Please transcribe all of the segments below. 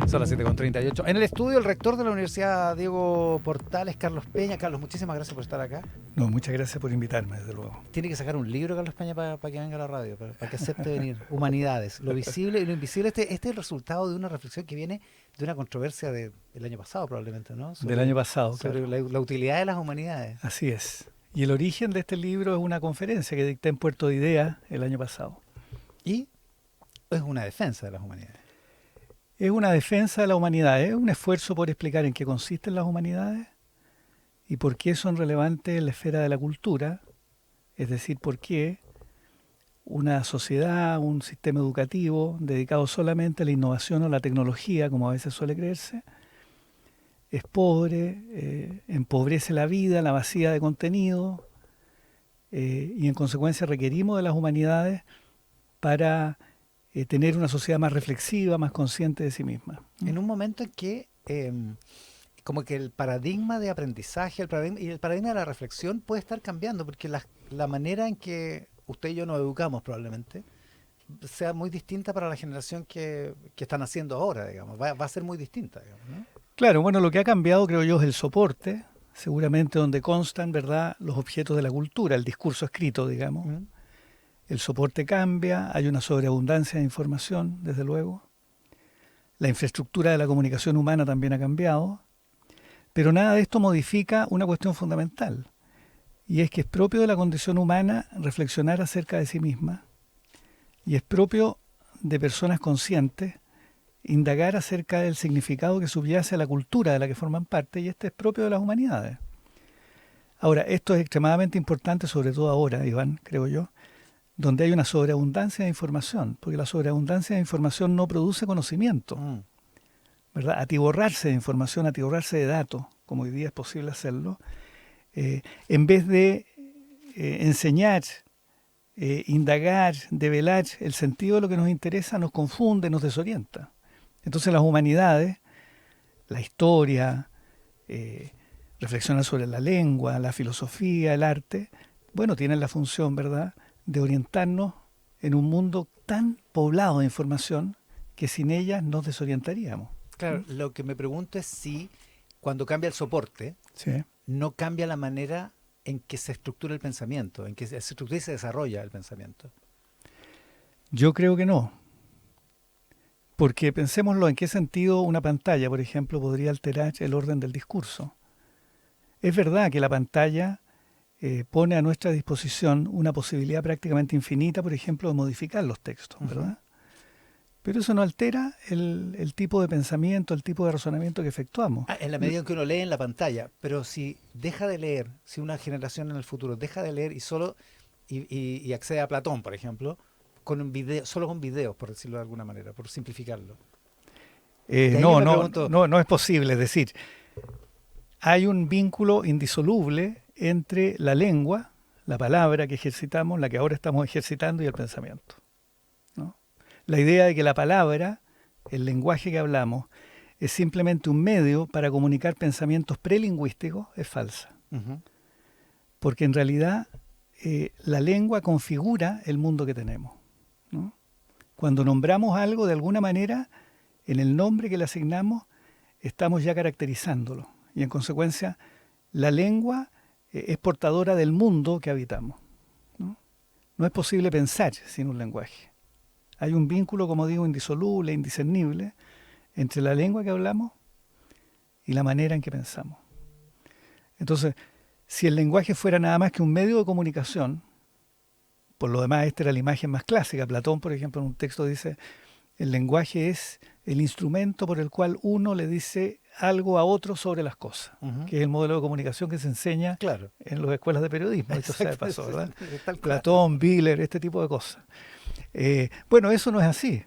Son las 7:38. En el estudio, el rector de la Universidad Diego Portales, Carlos Peña. Carlos, muchísimas gracias por estar acá. No, muchas gracias por invitarme, desde luego. Tiene que sacar un libro, Carlos Peña, para que venga a la radio, para que acepte venir. Humanidades, lo visible y lo invisible. Este es el resultado de una reflexión que viene de una controversia del año pasado, probablemente, ¿no? Del año pasado, sobre claro. la utilidad de las humanidades. Así es. Y el origen de este libro es una conferencia que dicté en Puerto de Ideas el año pasado. Y es una defensa de las humanidades. Es una defensa de la humanidad, es un esfuerzo por explicar en qué consisten las humanidades y por qué son relevantes en la esfera de la cultura, es decir, por qué una sociedad, un sistema educativo dedicado solamente a la innovación o la tecnología, como a veces suele creerse, es pobre, empobrece la vida, la vacía de contenido, y en consecuencia requerimos de las humanidades para tener una sociedad más reflexiva, más consciente de sí misma. En un momento en que como que el paradigma de aprendizaje y el paradigma de la reflexión puede estar cambiando, porque la manera en que usted y yo nos educamos probablemente sea muy distinta para la generación que están haciendo ahora, digamos. Va a ser muy distinta, digamos, ¿no? Claro, bueno, lo que ha cambiado, creo yo, es el soporte, seguramente donde constan, ¿verdad?, los objetos de la cultura, el discurso escrito, digamos. ¿Mm? El soporte cambia, hay una sobreabundancia de información, desde luego. La infraestructura de la comunicación humana también ha cambiado, pero nada de esto modifica una cuestión fundamental, y es que es propio de la condición humana reflexionar acerca de sí misma, y es propio de personas conscientes indagar acerca del significado que subyace a la cultura de la que forman parte, y este es propio de las humanidades. Ahora, esto es extremadamente importante, sobre todo ahora, Iván, creo yo, donde hay una sobreabundancia de información, porque la sobreabundancia de información no produce conocimiento, Mm. ¿verdad? Atiborrarse de información, atiborrarse de datos, como hoy día es posible hacerlo, en vez de enseñar, indagar, develar el sentido de lo que nos interesa, nos confunde, nos desorienta. Entonces las humanidades, la historia, reflexionar sobre la lengua, la filosofía, el arte, bueno, tienen la función, ¿verdad?, de orientarnos en un mundo tan poblado de información que sin ellas nos desorientaríamos. Claro, lo que me pregunto es si cuando cambia el soporte, Sí. no cambia la manera en que se estructura el pensamiento, en que se estructura y se desarrolla el pensamiento. Yo creo que no, porque pensémoslo en qué sentido una pantalla, por ejemplo, podría alterar el orden del discurso. Es verdad que la pantalla pone a nuestra disposición una posibilidad prácticamente infinita, por ejemplo, de modificar los textos, ¿verdad? Pero eso no altera el tipo de pensamiento, el tipo de razonamiento que efectuamos. En la medida en que uno lee en la pantalla, pero si deja de leer, si una generación en el futuro deja de leer y solo y accede a Platón, por ejemplo, con un video, solo con videos, por decirlo de alguna manera, por simplificarlo. Y ahí yo No, me no, pregunto, no, no es posible. Es decir, hay un vínculo indisoluble entre la lengua, la palabra que ejercitamos, la que ahora estamos ejercitando, y el pensamiento, ¿no? La idea de que la palabra, el lenguaje que hablamos, es simplemente un medio para comunicar pensamientos prelingüísticos es falsa. Porque en realidad la lengua configura el mundo que tenemos, ¿no? Cuando nombramos algo, de alguna manera, en el nombre que le asignamos, estamos ya caracterizándolo. Y en consecuencia, la lengua es portadora del mundo que habitamos, ¿no? No es posible pensar sin un lenguaje. Hay un vínculo, como digo, indisoluble, indiscernible, entre la lengua que hablamos y la manera en que pensamos. Entonces, si el lenguaje fuera nada más que un medio de comunicación, por lo demás esta era la imagen más clásica. Platón, por ejemplo, en un texto dice, el lenguaje es el instrumento por el cual uno le dice algo a otro sobre las cosas, que es el modelo de comunicación que se enseña claro, en las escuelas de periodismo, esto sea de exacto, paso, ¿verdad? tal cual. Platón, Biller, este tipo de cosas. Bueno, eso no es así.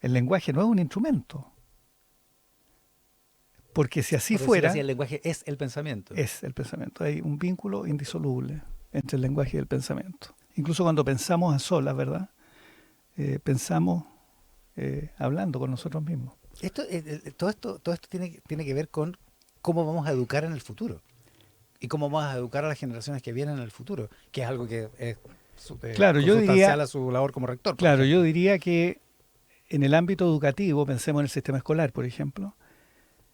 El lenguaje no es un instrumento. Porque si así Por decirlo así, fuera, el lenguaje es el pensamiento. es el pensamiento. Hay un vínculo indisoluble entre el lenguaje y el pensamiento. Incluso cuando pensamos a solas, ¿verdad? Pensamos hablando con nosotros mismos. Todo esto tiene que ver con cómo vamos a educar en el futuro y cómo vamos a educar a las generaciones que vienen en el futuro, que es algo que es Claro, consustancial a su labor como rector, por yo ejemplo. diría que en el ámbito educativo, pensemos en el sistema escolar, por ejemplo,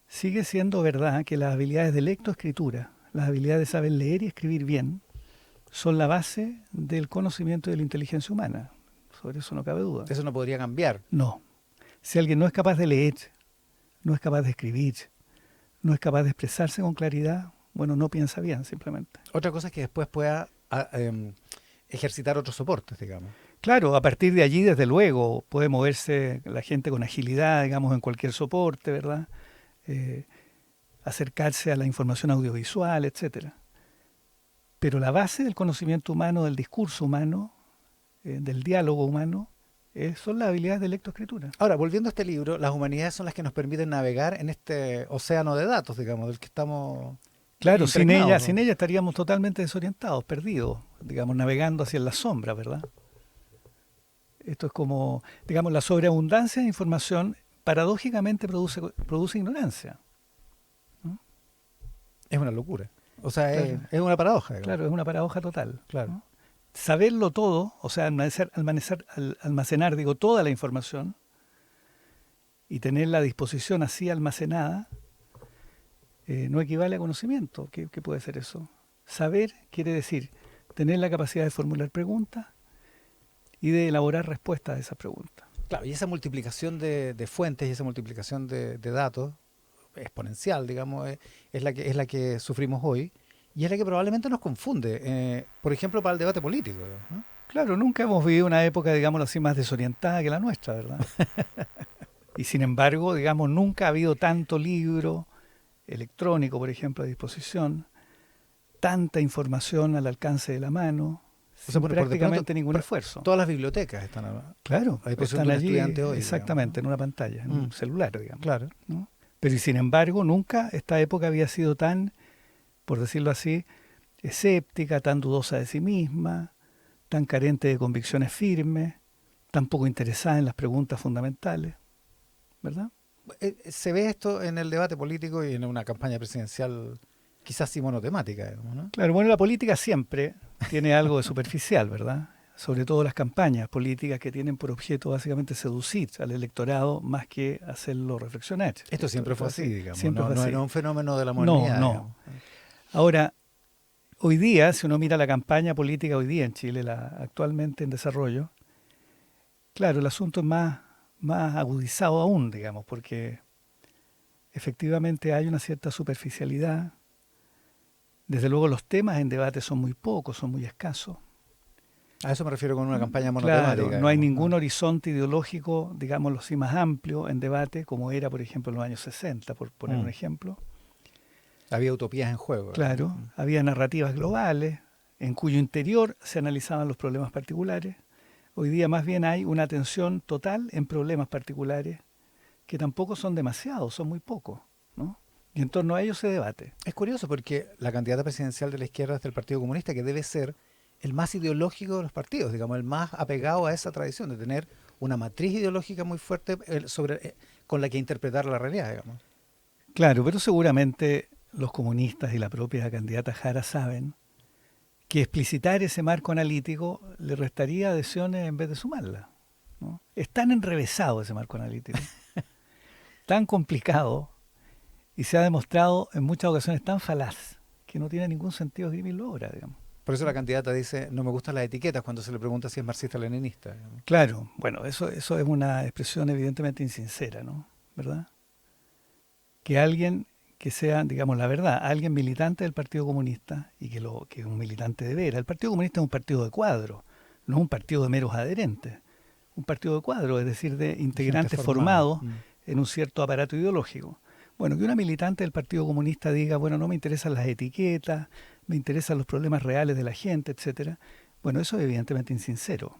sigue siendo verdad que las habilidades de lectoescritura, las habilidades de saber leer y escribir bien, son la base del conocimiento de la inteligencia humana. Sobre eso no cabe duda. Eso no podría cambiar. No. Si alguien no es capaz de leer, no es capaz de escribir, no es capaz de expresarse con claridad, bueno, no piensa bien simplemente. Otra cosa es que después pueda ejercitar otros soportes, digamos. Claro, a partir de allí, desde luego, puede moverse la gente con agilidad, digamos, en cualquier soporte, ¿verdad? Acercarse a la información audiovisual, etcétera. Pero la base del conocimiento humano, del discurso humano, del diálogo humano, son las habilidades de lectoescritura. Ahora, volviendo a este libro, las humanidades son las que nos permiten navegar en este océano de datos, digamos, del que estamos Claro, impregnados, ¿no? sin ella estaríamos totalmente desorientados, perdidos, digamos, navegando hacia la sombra, ¿verdad? Esto es como, digamos, la sobreabundancia de información paradójicamente produce ignorancia. ¿No? Es una locura. O sea, Claro. es una paradoja, digamos. Claro, es una paradoja total. Claro. ¿No? Saberlo todo, o sea, almacenar, digo, toda la información y tenerla a disposición así almacenada, no equivale a conocimiento. ¿Qué puede ser eso? Saber quiere decir tener la capacidad de formular preguntas y de elaborar respuestas a esas preguntas. Claro, y esa multiplicación de fuentes y esa multiplicación de datos exponencial, digamos, es la que sufrimos hoy y es la que probablemente nos confunde, por ejemplo, para el debate político, ¿no? Claro, nunca hemos vivido una época, digámoslo así, más desorientada que la nuestra, ¿verdad? Y sin embargo, digamos, nunca ha habido tanto libro electrónico, por ejemplo, a disposición, tanta información al alcance de la mano, O sea, sin por de prácticamente pronto, ningún esfuerzo. todas las bibliotecas están Claro, a disposición están de un allí estudiante hoy, exactamente, digamos, en una pantalla, en ¿no? un celular, digamos. Claro. ¿No? Pero y sin embargo, nunca esta época había sido tan, por decirlo así, escéptica, tan dudosa de sí misma, tan carente de convicciones firmes, tan poco interesada en las preguntas fundamentales, ¿verdad? Se ve esto en el debate político y en una campaña presidencial quizás sí monotemática, digamos, ¿no? Claro, bueno, la política siempre tiene algo de superficial, ¿verdad? Sobre todo las campañas políticas que tienen por objeto básicamente seducir al electorado más que hacerlo reflexionar. Esto siempre fue así, digamos, siempre no, fue no así. es un fenómeno de la No, modernidad, no. digamos. Ahora, hoy día, si uno mira la campaña política hoy día en Chile, la actualmente en desarrollo, claro, el asunto es más agudizado aún, digamos, porque efectivamente hay una cierta superficialidad. Desde luego los temas en debate son muy pocos, son muy escasos. A eso me refiero con una campaña monotemática. Claro, no hay digamos, ningún ¿no? horizonte ideológico, digámoslo así, más amplio en debate, como era, por ejemplo, en los años 60, por poner un ejemplo. Había utopías en juego. Claro, digamos. había narrativas globales, en cuyo interior se analizaban los problemas particulares. Hoy día más bien hay una atención total en problemas particulares, que tampoco son demasiados, son muy pocos, ¿no? Y en torno a ellos se debate. Es curioso porque la candidata presidencial de la izquierda es del Partido Comunista, que debe ser el más ideológico de los partidos, digamos, el más apegado a esa tradición de tener una matriz ideológica muy fuerte con la que interpretar la realidad, digamos. Claro, pero seguramente los comunistas y la propia candidata Jara saben que explicitar ese marco analítico le restaría adhesiones en vez de sumarla, ¿no? Es tan enrevesado ese marco analítico, tan complicado, y se ha demostrado en muchas ocasiones tan falaz, que no tiene ningún sentido escribirlo ahora, digamos. Por eso la candidata dice, no me gustan las etiquetas cuando se le pregunta si es marxista-leninista, digamos. Claro, bueno, eso es una expresión evidentemente insincera, ¿no? ¿Verdad? Que alguien que sea, digamos la verdad, alguien militante del Partido Comunista y que es un militante de veras. El Partido Comunista es un partido de cuadro, no es un partido de meros adherentes. Un partido de cuadro, es decir, de integrantes formados en un cierto aparato ideológico. Bueno, que una militante del Partido Comunista diga, bueno, no me interesan las etiquetas, me interesan los problemas reales de la gente, etcétera. Bueno, eso es evidentemente insincero.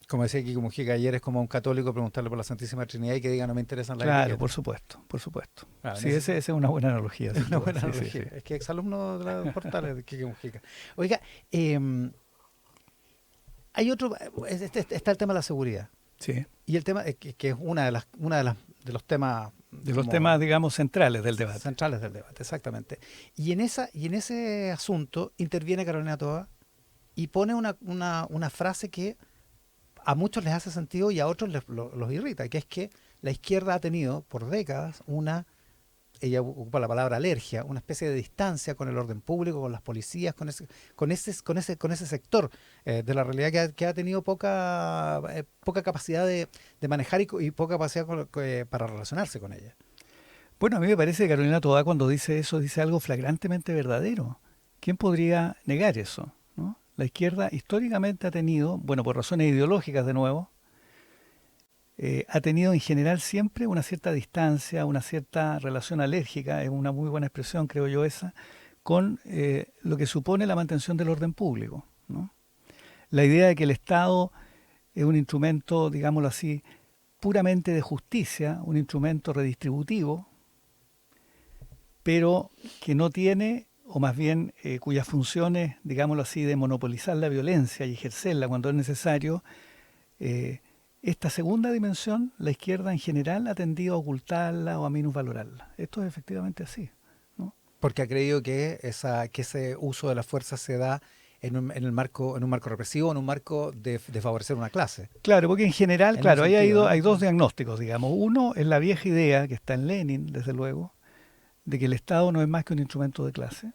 Como decía Kiko Mujica ayer, es como a un católico preguntarle por la Santísima Trinidad y que diga no me interesan las Claro, etiquetas. por supuesto, por supuesto. Claro, Sí, esa es una buena analogía. es una buena Sí, analogía. sí, sí. Es que exalumno de los portales de Kiko Mujica. Oiga, hay otro, está el tema de la seguridad. Sí. Y el tema, que es de los temas De los como temas, digamos, centrales del debate. centrales del debate, exactamente. Y en ese asunto interviene Carolina Toa y pone una frase que a muchos les hace sentido y a otros los irrita, que es que la izquierda ha tenido por décadas ella ocupa la palabra alergia, una especie de distancia con el orden público, con las policías, con ese sector de la realidad que ha tenido poca capacidad de manejar y poca capacidad para relacionarse con ella. Bueno, a mí me parece que Carolina Toda cuando dice eso dice algo flagrantemente verdadero. ¿Quién podría negar eso? ¿No? La izquierda históricamente ha tenido, bueno, por razones ideológicas de nuevo, ha tenido en general siempre una cierta distancia, una cierta relación alérgica, es una muy buena expresión, creo yo esa, con lo que supone la mantención del orden público, ¿no? La idea de que el Estado es un instrumento, digámoslo así, puramente de justicia, un instrumento redistributivo, pero que no tiene, o más bien cuyas funciones, digámoslo así, de monopolizar la violencia y ejercerla cuando es necesario, esta segunda dimensión, la izquierda en general ha tendido a ocultarla o a minusvalorarla. Esto es efectivamente así, ¿no? Porque ha creído que ese uso de la fuerza se da en un marco represivo, en un marco de favorecer una clase. Claro, porque en general, En un claro, sentido, ¿no? hay dos diagnósticos, digamos. Uno es la vieja idea, que está en Lenin, desde luego, de que el Estado no es más que un instrumento de clase.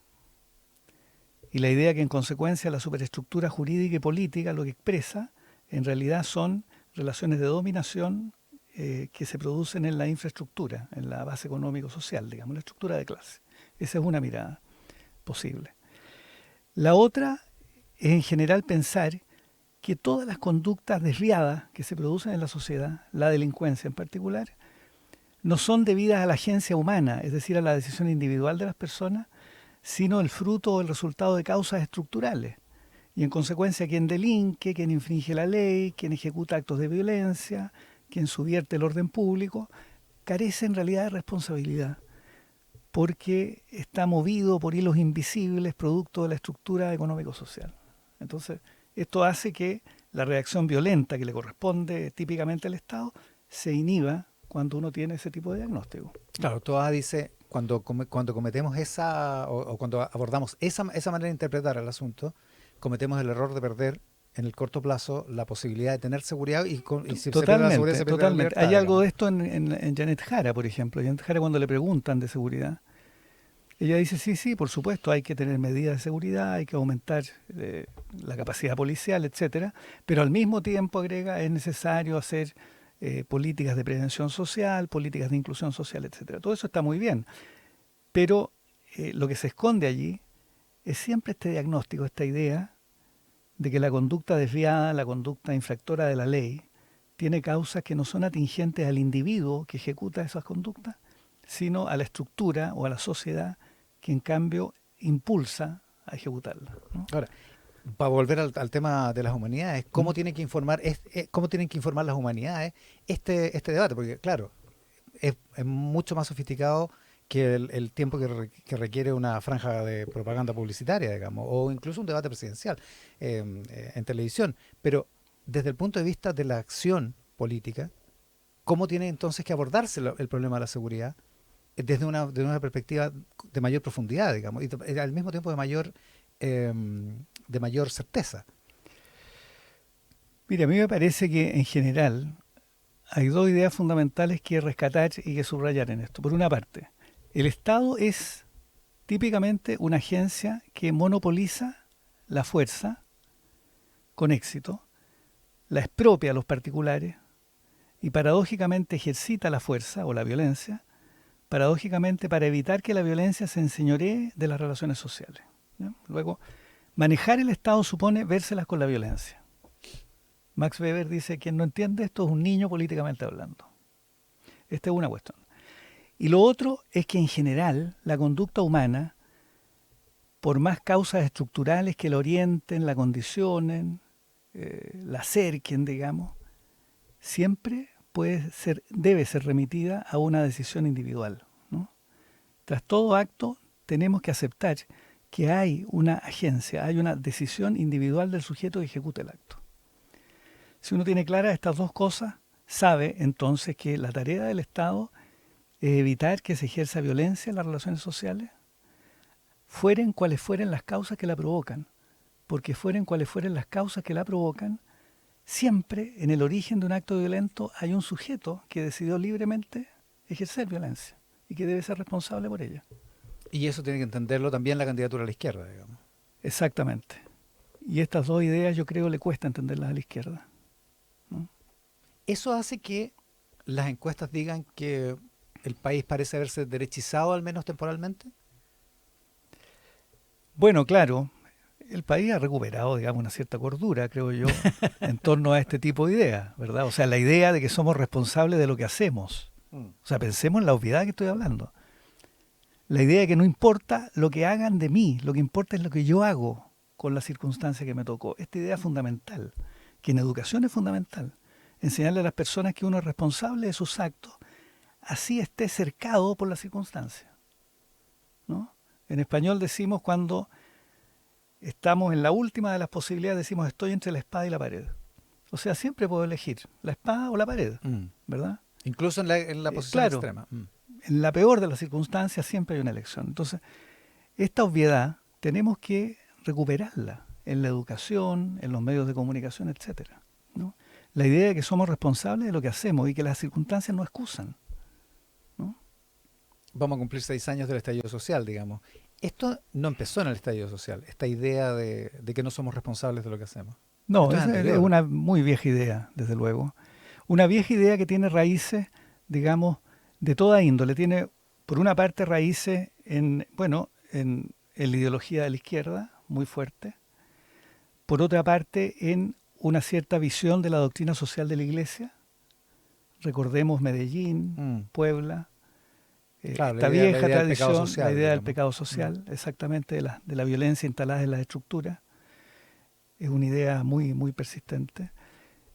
Y la idea que en consecuencia la superestructura jurídica y política lo que expresa en realidad son relaciones de dominación que se producen en la infraestructura, en la base económico-social, digamos, la estructura de clase. Esa es una mirada posible. La otra es en general pensar que todas las conductas desviadas que se producen en la sociedad, la delincuencia en particular, no son debidas a la agencia humana, es decir, a la decisión individual de las personas, sino el fruto o el resultado de causas estructurales. Y en consecuencia, quien delinque, quien infringe la ley, quien ejecuta actos de violencia, quien subvierte el orden público, carece en realidad de responsabilidad, porque está movido por hilos invisibles producto de la estructura económico-social. Entonces, esto hace que la reacción violenta que le corresponde típicamente al Estado se inhiba cuando uno tiene ese tipo de diagnóstico. Claro, Toda dice, cuando cometemos o cuando abordamos esa manera de interpretar el asunto, cometemos el error de perder en el corto plazo la posibilidad de tener seguridad y si se pierde la seguridad se pierde la Totalmente. libertad, Hay algo digamos. de esto en Janet Jara, por ejemplo. Janet Jara cuando le preguntan de seguridad, ella dice, sí, por supuesto, hay que tener medidas de seguridad, hay que aumentar la capacidad policial, etcétera, pero al mismo tiempo, agrega, es necesario hacer políticas de prevención social, políticas de inclusión social, etcétera. Todo eso está muy bien, pero lo que se esconde allí es siempre este diagnóstico, esta idea de que la conducta desviada, la conducta infractora de la ley, tiene causas que no son atingentes al individuo que ejecuta esas conductas, sino a la estructura o a la sociedad que en cambio impulsa a ejecutarla, ¿no? Ahora, para volver al tema de las humanidades, ¿cómo tienen que informar las humanidades este debate? Porque, claro, es mucho más sofisticado que el tiempo que requiere una franja de propaganda publicitaria, digamos, o incluso un debate presidencial en televisión. Pero desde el punto de vista de la acción política, ¿cómo tiene entonces que abordarse el problema de la seguridad desde una perspectiva de mayor profundidad, digamos, y al mismo tiempo de mayor certeza? Mira, a mí me parece que en general hay dos ideas fundamentales que rescatar y que subrayar en esto. Por una parte, el Estado es típicamente una agencia que monopoliza la fuerza con éxito, la expropia a los particulares y paradójicamente ejercita la fuerza o la violencia, paradójicamente para evitar que la violencia se enseñoree de las relaciones sociales, ¿no? Luego, manejar el Estado supone vérselas con la violencia. Max Weber dice, quien no entiende esto es un niño políticamente hablando. Esta es una cuestión. Y lo otro es que en general la conducta humana, por más causas estructurales que la orienten, la condicionen, la acerquen, digamos, siempre debe ser remitida a una decisión individual, ¿no? Tras todo acto tenemos que aceptar que hay una agencia, hay una decisión individual del sujeto que ejecuta el acto. Si uno tiene claras estas dos cosas, sabe entonces que la tarea del Estado es evitar que se ejerza violencia en las relaciones sociales, fueren cuales fueren las causas que la provocan, porque fueren cuales fueren las causas que la provocan, siempre en el origen de un acto violento hay un sujeto que decidió libremente ejercer violencia y que debe ser responsable por ella. Y eso tiene que entenderlo también la candidatura a la izquierda, digamos. Exactamente. Y estas dos ideas yo creo le cuesta entenderlas a la izquierda, ¿no? Eso hace que las encuestas digan que el país parece haberse derechizado, al menos temporalmente. Bueno, claro, el país ha recuperado, digamos, una cierta cordura, creo yo, en torno a este tipo de ideas, ¿verdad? O sea, la idea de que somos responsables de lo que hacemos. O sea, pensemos en la obviedad que estoy hablando. La idea de que no importa lo que hagan de mí, lo que importa es lo que yo hago con la circunstancia que me tocó. Esta idea es fundamental, que en educación es fundamental. Enseñarle a las personas que uno es responsable de sus actos, así esté cercado por la circunstancia, ¿no? En español decimos cuando estamos en la última de las posibilidades, decimos estoy entre la espada y la pared. O sea, siempre puedo elegir la espada o la pared, ¿verdad? Incluso en la posición Claro, extrema. en la peor de las circunstancias siempre hay una elección. Entonces, esta obviedad tenemos que recuperarla en la educación, en los medios de comunicación, etcétera, ¿no? La idea de que somos responsables de lo que hacemos y que las circunstancias no excusan, ¿no? Vamos a cumplir 6 años del estallido social, digamos. Esto no empezó en el estallido social, esta idea de que no somos responsables de lo que hacemos. No, Esto es es anterior. una muy vieja idea, desde luego. Una vieja idea que tiene raíces, digamos, de toda índole. Tiene, por una parte, raíces en, bueno, en la ideología de la izquierda, muy fuerte. Por otra parte, en una cierta visión de la doctrina social de la Iglesia. Recordemos Medellín, Puebla, Claro, esta la vieja idea del pecado tradición, social, la idea del digamos. pecado social, exactamente, de la violencia instalada en las estructuras. Es una idea muy, muy persistente.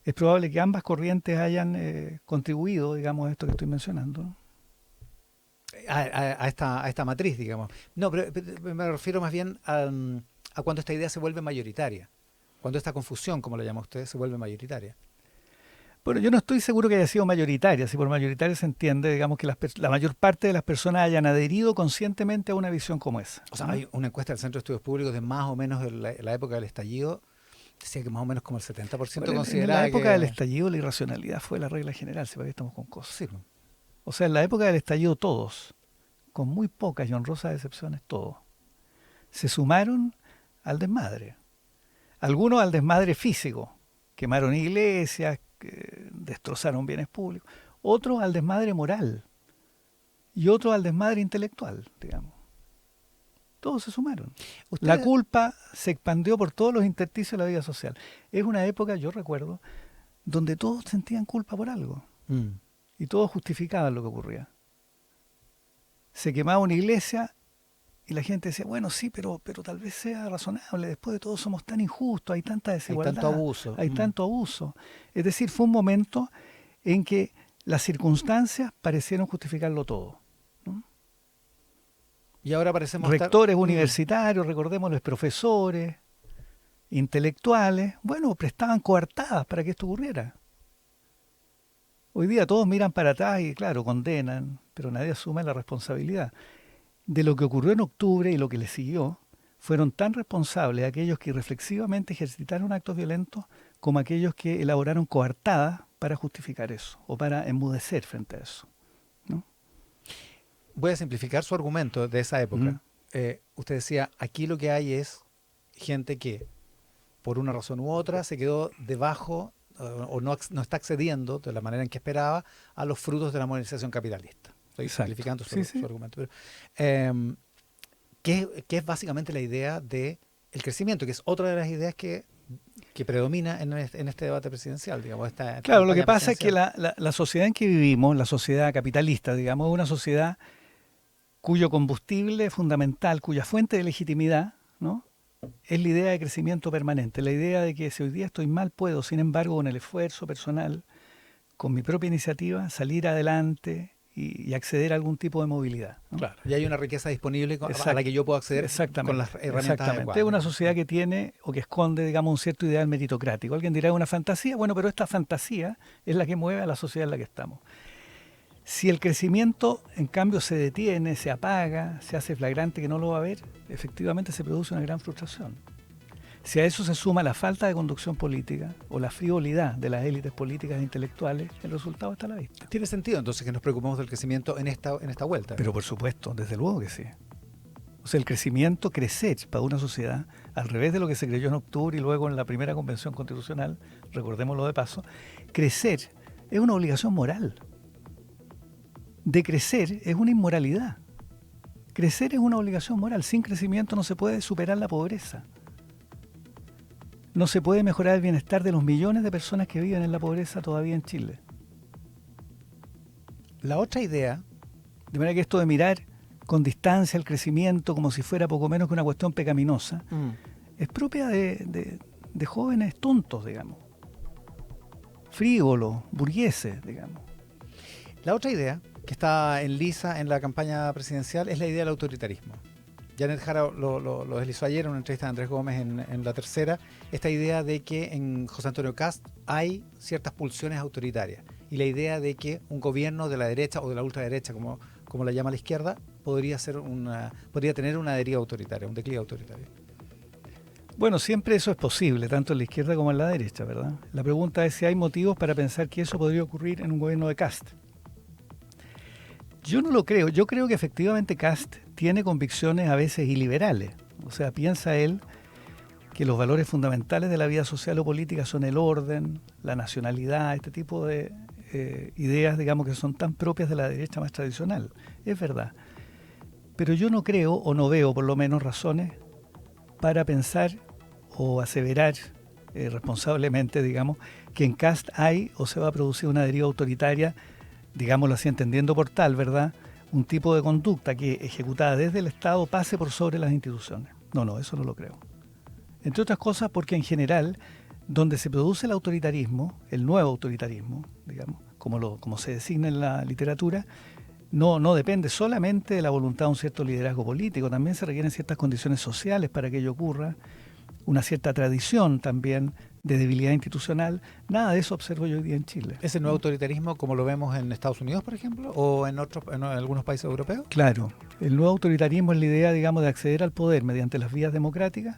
Es probable que ambas corrientes hayan contribuido, digamos, a esto que estoy mencionando, ¿no? A esta matriz, digamos. No, pero me refiero más bien a cuando esta idea se vuelve mayoritaria. Cuando esta confusión, como la llama usted, se vuelve mayoritaria. Bueno, yo no estoy seguro que haya sido mayoritaria. Si por mayoritaria se entiende, digamos, que la mayor parte de las personas hayan adherido conscientemente a una visión como esa, O sea, ¿no? hay una encuesta del Centro de Estudios Públicos de más o menos en la época del estallido, decía que más o menos como el 70% Bueno, en consideraba la época del que... estallido la irracionalidad fue la regla general, si para qué estamos con cosas. Sí, pues. O sea, en la época del estallido todos, con muy pocas y honrosas excepciones, todos, se sumaron al desmadre. Algunos al desmadre físico, quemaron iglesias, destrozaron bienes públicos. Otros al desmadre moral y otros al desmadre intelectual, digamos. Todos se sumaron. La Usted, culpa se expandió por todos los intersticios de la vida social. Es una época, yo recuerdo, donde todos sentían culpa por algo y todos justificaban lo que ocurría. Se quemaba una iglesia y la gente decía, bueno, sí, pero tal vez sea razonable, después de todo somos tan injustos, hay tanta hay desigualdad, tanto abuso. hay tanto abuso. Es decir, fue un momento en que las circunstancias parecieron justificarlo todo, ¿no? Y ahora parecemos estar... Rectores universitarios, recordémosles, profesores, intelectuales, bueno, prestaban coartadas para que esto ocurriera. Hoy día todos miran para atrás y, claro, condenan, pero nadie asume la responsabilidad. De lo que ocurrió en octubre y lo que le siguió, fueron tan responsables aquellos que reflexivamente ejercitaron actos violentos como aquellos que elaboraron coartadas para justificar eso o para enmudecer frente a eso, ¿no? Voy a simplificar su argumento de esa época. Ujú. Usted decía, aquí lo que hay es gente que, por una razón u otra, se quedó debajo o no está accediendo de la manera en que esperaba a los frutos de la modernización capitalista. Estoy Exacto. simplificando Sí, su sí. argumento. Pero, eh, que es básicamente la idea del crecimiento, que es otra de las ideas que predomina en este debate presidencial, digamos, esta Claro, lo que campaña pasa es que presidencial. la sociedad en que vivimos, la sociedad capitalista, digamos, es una sociedad cuyo combustible fundamental, cuya fuente de legitimidad, ¿no?, es la idea de crecimiento permanente, la idea de que si hoy día estoy mal puedo, sin embargo, con el esfuerzo personal, con mi propia iniciativa, salir adelante y acceder a algún tipo de movilidad, ¿no? Claro. Y hay una riqueza disponible a la Exact- que yo puedo acceder con las herramientas exactamente. adecuadas. Es una Digamos. sociedad que tiene o que esconde, digamos, un cierto ideal meritocrático. Alguien dirá una fantasía, bueno, pero esta fantasía es la que mueve a la sociedad en la que estamos. Si el crecimiento, en cambio, se detiene, se apaga, se hace flagrante que no lo va a haber, efectivamente se produce una gran frustración. Si a eso se suma la falta de conducción política o la frivolidad de las élites políticas e intelectuales, el resultado está a la vista. ¿Tiene sentido entonces que nos preocupemos del crecimiento en esta vuelta? Pero por supuesto, desde luego que sí. O sea, el crecimiento, crecer para una sociedad, al revés de lo que se creyó en octubre y luego en la primera convención constitucional, recordémoslo de paso, crecer es una obligación moral. Decrecer es una inmoralidad. Crecer es una obligación moral. Sin crecimiento no se puede superar la pobreza. No se puede mejorar el bienestar de los millones de personas que viven en la pobreza todavía en Chile. La otra idea, de manera que esto de mirar con distancia el crecimiento como si fuera poco menos que una cuestión pecaminosa, es propia de jóvenes tontos, digamos. Frívolos, burgueses, digamos. La otra idea que está en lisa en la campaña presidencial es la idea del autoritarismo. Janet Jara lo deslizó ayer en una entrevista de Andrés Gómez en La Tercera, esta idea de que en José Antonio Kast hay ciertas pulsiones autoritarias y la idea de que un gobierno de la derecha o de la ultraderecha, como la llama la izquierda, podría tener una deriva autoritaria, un declive autoritario. Bueno, siempre eso es posible, tanto en la izquierda como en la derecha, ¿verdad? La pregunta es si hay motivos para pensar que eso podría ocurrir en un gobierno de Kast. Yo no lo creo. Yo creo que efectivamente Kast tiene convicciones a veces iliberales. O sea, piensa él que los valores fundamentales de la vida social o política son el orden, la nacionalidad, este tipo de ideas, digamos, que son tan propias de la derecha más tradicional. Es verdad. Pero yo no creo, o no veo por lo menos, razones para pensar o aseverar responsablemente, digamos, que en Kast hay o se va a producir una deriva autoritaria, digámoslo así, entendiendo por tal, ¿verdad?, un tipo de conducta que, ejecutada desde el Estado, pase por sobre las instituciones. No, eso no lo creo. Entre otras cosas porque en general, donde se produce el autoritarismo, el nuevo autoritarismo, digamos, como se designa en la literatura, no depende solamente de la voluntad de un cierto liderazgo político, también se requieren ciertas condiciones sociales para que ello ocurra, una cierta tradición también de debilidad institucional. Nada de eso observo yo hoy día en Chile. ¿Es el nuevo autoritarismo como lo vemos en Estados Unidos, por ejemplo, o en algunos países europeos? Claro, el nuevo autoritarismo es la idea, digamos, de acceder al poder mediante las vías democráticas,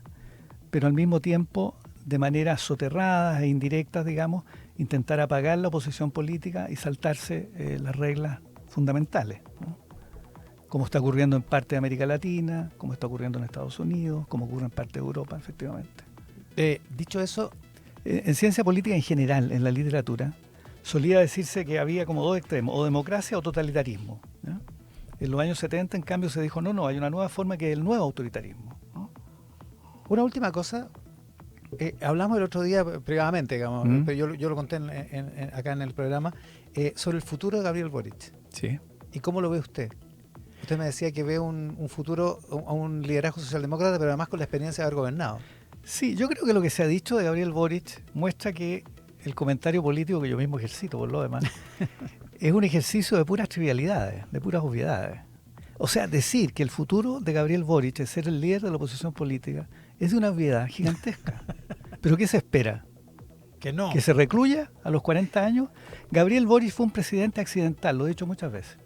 pero al mismo tiempo, de manera soterradas e indirectas, digamos, intentar apagar la oposición política y saltarse las reglas fundamentales, ¿no? Como está ocurriendo en parte de América Latina, como está ocurriendo en Estados Unidos, como ocurre en parte de Europa, efectivamente. Dicho eso, en ciencia política en general, en la literatura, solía decirse que había como dos extremos, o democracia o totalitarismo, ¿no? En los años 70, en cambio, se dijo, no, hay una nueva forma que es el nuevo autoritarismo, ¿no? Una última cosa, hablamos el otro día privadamente, digamos, pero yo lo conté acá en el programa, sobre el futuro de Gabriel Boric. Sí. ¿Y cómo lo ve usted? Usted me decía que ve un futuro, a un liderazgo socialdemócrata, pero además con la experiencia de haber gobernado. Sí, yo creo que lo que se ha dicho de Gabriel Boric muestra que el comentario político que yo mismo ejercito, por lo demás, es un ejercicio de puras trivialidades, de puras obviedades. O sea, decir que el futuro de Gabriel Boric es ser el líder de la oposición política es de una obviedad gigantesca. ¿Pero qué se espera? Que no. ¿Que se recluya a los 40 años? Gabriel Boric fue un presidente accidental, lo he dicho muchas veces.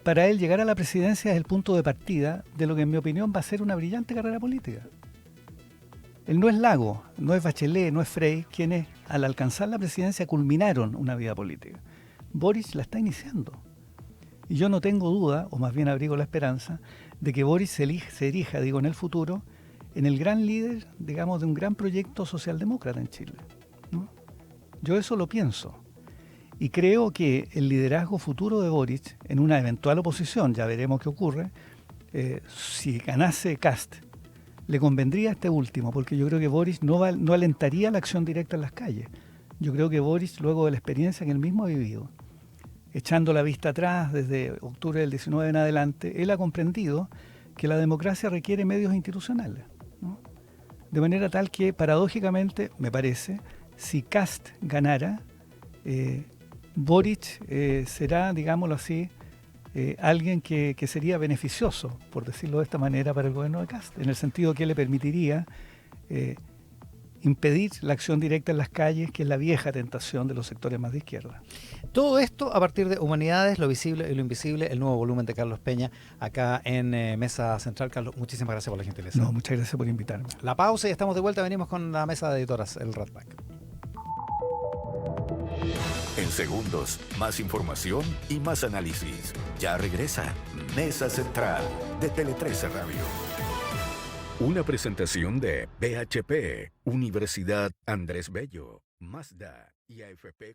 Para él llegar a la presidencia es el punto de partida de lo que en mi opinión va a ser una brillante carrera política. Él no es Lago, no es Bachelet, no es Frey, quienes al alcanzar la presidencia culminaron una vida política. Boric la está iniciando. Y yo no tengo duda, o más bien abrigo la esperanza, de que Boric se erija, en el futuro, en el gran líder, digamos, de un gran proyecto socialdemócrata en Chile, ¿no? Yo eso lo pienso. Y creo que el liderazgo futuro de Boric, en una eventual oposición, ya veremos qué ocurre, si ganase Kast, le convendría a este último, porque yo creo que Boric no alentaría la acción directa en las calles. Yo creo que Boric, luego de la experiencia que él mismo ha vivido, echando la vista atrás desde octubre del 19 en adelante, él ha comprendido que la democracia requiere medios institucionales, ¿no? De manera tal que, paradójicamente, me parece, si Kast ganara, Boric será, digámoslo así, alguien que sería beneficioso, por decirlo de esta manera, para el gobierno de Kast, en el sentido que le permitiría impedir la acción directa en las calles, que es la vieja tentación de los sectores más de izquierda. Todo esto a partir de Humanidades, lo visible y lo invisible, el nuevo volumen de Carlos Peña, acá en Mesa Central. Carlos, muchísimas gracias por la gentileza. No, muchas gracias por invitarme. La pausa y estamos de vuelta. Venimos con la mesa de editoras, el Rat Pack. En segundos, más información y más análisis. Ya regresa Mesa Central de Tele 13 Radio. Una presentación de BHP, Universidad Andrés Bello, Mazda y AFP.